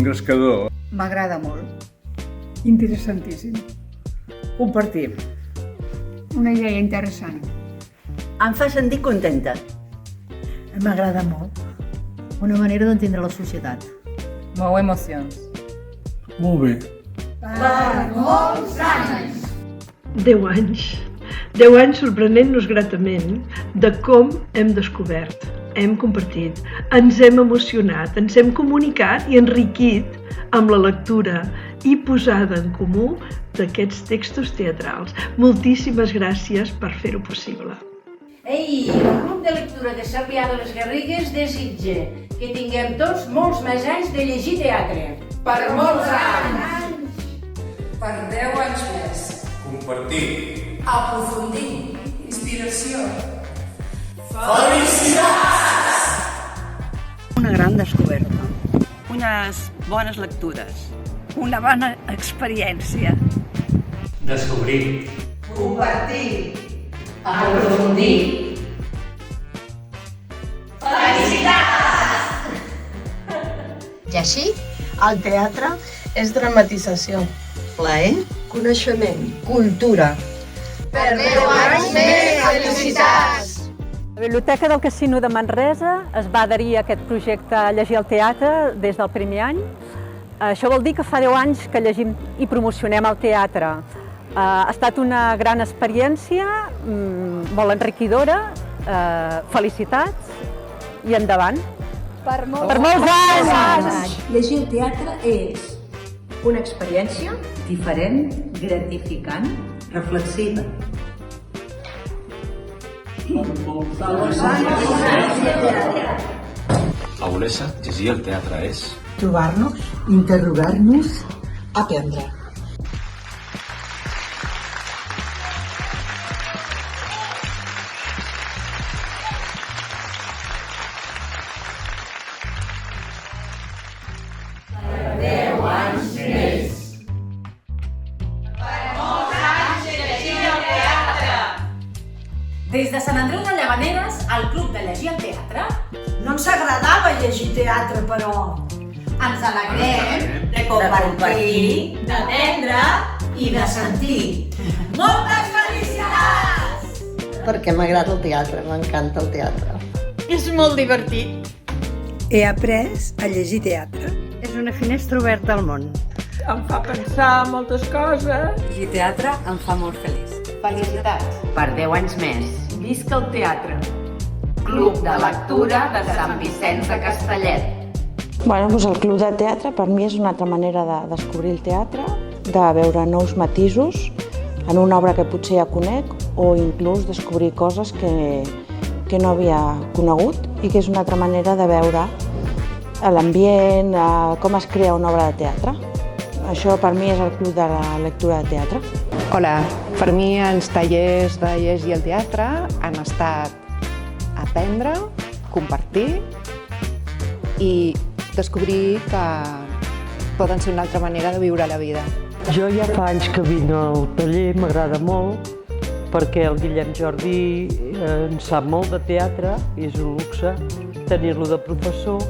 engrescador. M'agrada molt. Interessantíssim. Compartir. Una idea interessant. Em fa sentir contenta. M'agrada molt. Una manera d'entendre la societat. Mou emocions. Molt bé. Per molts anys! 10 anys. 10 anys sorprenent-nos gratament de com hem descobert, hem compartit, ens hem emocionat, ens hem comunicat i enriquit amb la lectura i posada en comú d'aquests textos teatrals. Moltíssimes gràcies per fer-ho possible. Ei, el Club de Lectura de Sarrià de les Garrigues desitja que tinguem tots molts més anys de llegir teatre. Per molts anys! Per 10 anys més. Compartir. Aprofundir. Inspiració. Felicitats! Una gran descoberta. Unes bones lectures. Una bona experiència. Descobrir. Compartir. Aprofundir. Felicitats! Llegir al teatre és dramatització. Plaer. Coneixement. Cultura. Per 10 anys més! Felicitats! La Biblioteca del Casino de Manresa es va adherir a aquest projecte Llegir al Teatre des del primer any. Això vol dir que fa 10 anys que llegim i promocionem el teatre. Ha estat una gran experiència, molt enriquidora, felicitats i endavant. Per molts anys! Llegir el teatre és una experiència diferent, gratificant, reflexiva. A Olesa, llegir el teatre és Trobar-nos, interrogar-nos, aprendre. Des de Sant Andreu de Llavaneres, al Club de Llegir al Teatre, No ens agradava llegir teatre, però ens alegrem de compartir, d'aprendre i de sentir. Moltes felicitats! Perquè m'agrada el teatre, m'encanta el teatre. És molt divertit. He après a llegir teatre. És una finestra oberta al món. Em fa pensar moltes coses. Llegir teatre em fa molt feliç. Felicitats! Per 10 anys més. Visca el teatre. Club de Lectura de Sant Vicenç de Castellet. Doncs el club de teatre per mi és una altra manera de descobrir el teatre, de veure nous matisos en una obra que potser ja conec o inclús descobrir coses que no havia conegut i que és una altra manera de veure l'ambient, com es crea una obra de teatre. Això per mi és el club de la lectura de teatre. Hola, per mi els tallers de llegir al teatre han estat aprendre, compartir i descobrir que poden ser una altra manera de viure la vida. Jo ja fa anys que vinc al taller, m'agrada molt, perquè el Guillem Jordi en sap molt de teatre i és un luxe tenir-lo de professor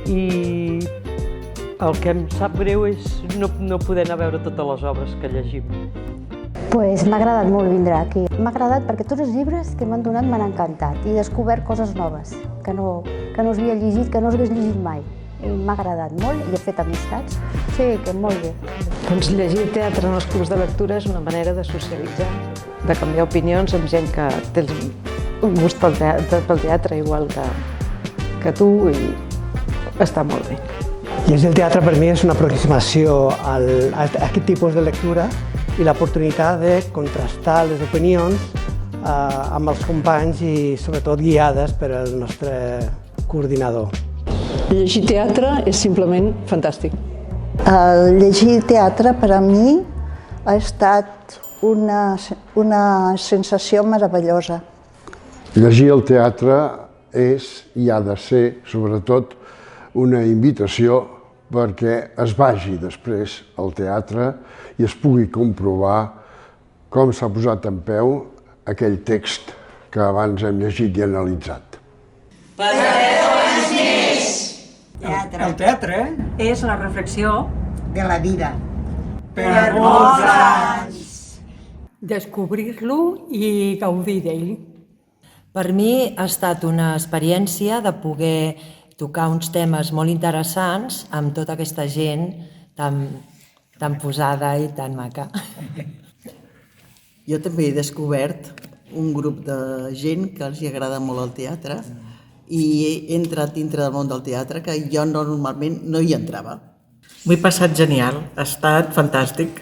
i el que em sap greu és no poder anar a veure totes les obres que llegim. M'ha agradat molt vindre aquí. M'ha agradat perquè tots els llibres que m'han donat m'han encantat i he descobert coses noves que no havia llegit, que no hagués llegit mai. M'ha agradat molt i he fet amistats. Sí, que molt bé. Doncs llegir teatre en els clubs de lectura és una manera de socialitzar, de canviar opinions amb gent que té un gust pel teatre igual que tu i està molt bé. Llegir el teatre per mi és una aproximació a aquest tipus de lectura i l'oportunitat de contrastar les opinions amb els companys i sobretot guiades per el nostre coordinador. Llegir teatre és simplement fantàstic. Llegir teatre per a mi ha estat una sensació meravellosa. Llegir el teatre és i ha de ser, sobretot, una invitació perquè es vagi després al teatre i es pugui comprovar com s'ha posat en peu aquell text que abans hem llegit i analitzat. Per 10 anys més! El teatre és la reflexió de la vida. per molts anys. Descobrir-lo i gaudir d'ell. Per mi ha estat una experiència de poder tocar uns temes molt interessants amb tota aquesta gent tan posada i tan maca. Jo també he descobert un grup de gent que els agrada molt el teatre i he entrat dintre del món del teatre que jo normalment no hi entrava. M'ho he passat genial, ha estat fantàstic.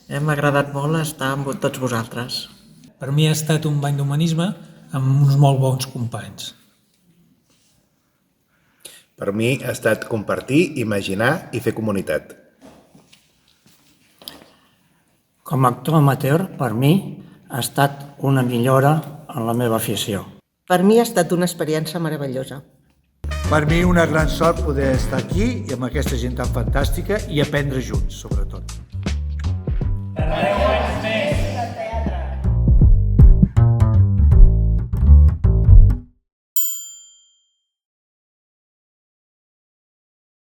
M'ha agradat molt estar amb tots vosaltres. Per mi ha estat un bany d'humanisme amb uns molt bons companys. Per mi ha estat compartir, imaginar i fer comunitat. Com a actor amateur, per mi, ha estat una millora en la meva afició. Per mi ha estat una experiència meravellosa. Per mi una gran sort poder estar aquí i amb aquesta gent tan fantàstica i aprendre junts, sobretot.